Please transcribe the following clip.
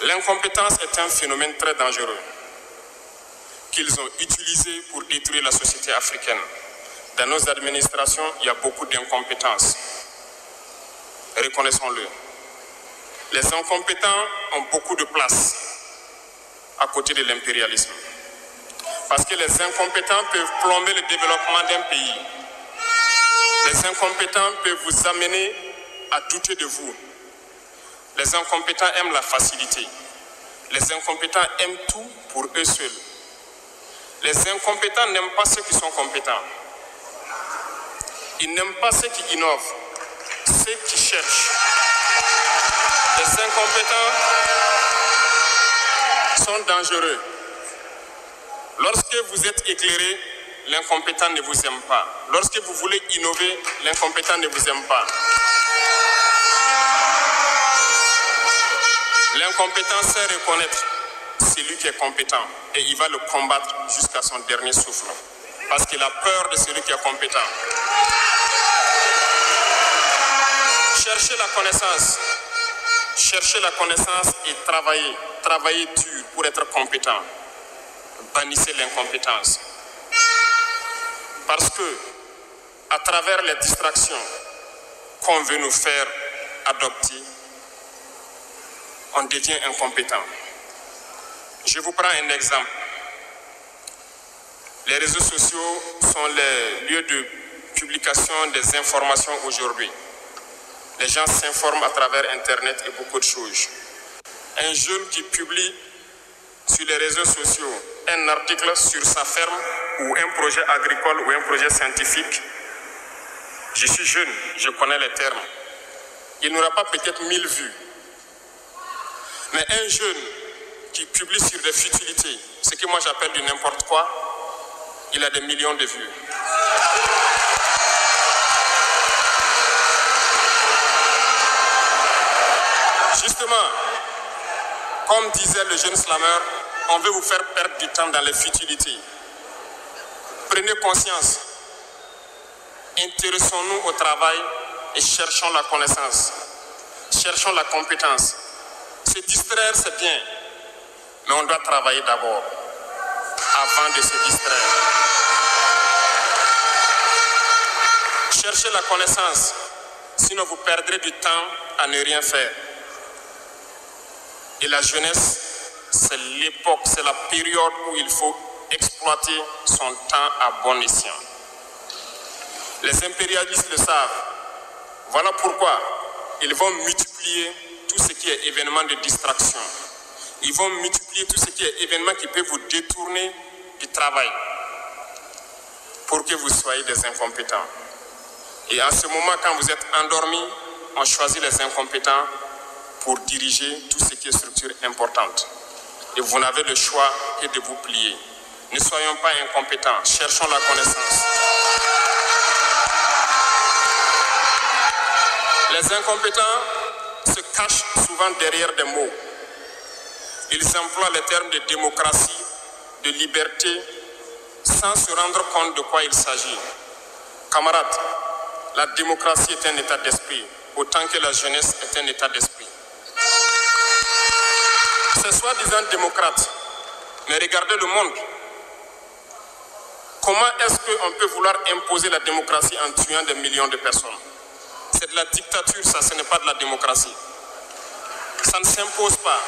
L'incompétence est un phénomène très dangereux qu'ils ont utilisé pour détruire la société africaine. Dans nos administrations, il y a beaucoup d'incompétence. Reconnaissons-le. Les incompétents ont beaucoup de place à côté de l'impérialisme. Parce que les incompétents peuvent plomber le développement d'un pays. Les incompétents peuvent vous amener à douter de vous. Les incompétents aiment la facilité. Les incompétents aiment tout pour eux seuls. Les incompétents n'aiment pas ceux qui sont compétents. Ils n'aiment pas ceux qui innovent, ceux qui cherchent. Les incompétents sont dangereux. Lorsque vous êtes éclairé, l'incompétent ne vous aime pas. Lorsque vous voulez innover, l'incompétent ne vous aime pas. L'incompétent sait reconnaître celui qui est compétent et il va le combattre jusqu'à son dernier souffle. Parce qu'il a peur de celui qui est compétent. Cherchez la connaissance. Cherchez la connaissance et travaillez. Travaillez dur pour être compétent. Bannissez l'incompétence. Parce que, à travers les distractions qu'on veut nous faire adopter, on devient incompétent. Je vous prends un exemple. Les réseaux sociaux sont les lieux de publication des informations aujourd'hui. Les gens s'informent à travers Internet et beaucoup de choses. Un jeune qui publie sur les réseaux sociaux un article sur sa ferme ou un projet agricole ou un projet scientifique, je suis jeune, je connais les termes. Il n'aura pas peut-être 1000 vues. Mais un jeune qui publie sur des futilités, ce que moi j'appelle du n'importe quoi, il a des millions de vues. Justement, comme disait le jeune slammer, on veut vous faire perdre du temps dans les futilités. Prenez conscience. Intéressons-nous au travail et cherchons la connaissance. Cherchons la compétence. Se distraire, c'est bien, mais on doit travailler d'abord, avant de se distraire. Cherchez la connaissance, sinon vous perdrez du temps à ne rien faire. Et la jeunesse, c'est l'époque, c'est la période où il faut exploiter son temps à bon escient. Les impérialistes le savent. Voilà pourquoi ils vont multiplier tout ce qui est événement de distraction. Ils vont multiplier tout ce qui est événement qui peut vous détourner du travail pour que vous soyez des incompétents. Et en ce moment, quand vous êtes endormis, on choisit les incompétents pour diriger tout ce qui est structure importante. Et vous n'avez le choix que de vous plier. Ne soyons pas incompétents, cherchons la connaissance. Les incompétents se cachent souvent derrière des mots. Ils emploient les termes de démocratie, de liberté, sans se rendre compte de quoi il s'agit. Camarades, la démocratie est un état d'esprit, autant que la jeunesse est un état d'esprit. C'est soi-disant démocrate, mais regardez le monde. Comment est-ce qu'on peut vouloir imposer la démocratie en tuant des millions de personnes? C'est de la dictature, ça, ce n'est pas de la démocratie. Ça ne s'impose pas.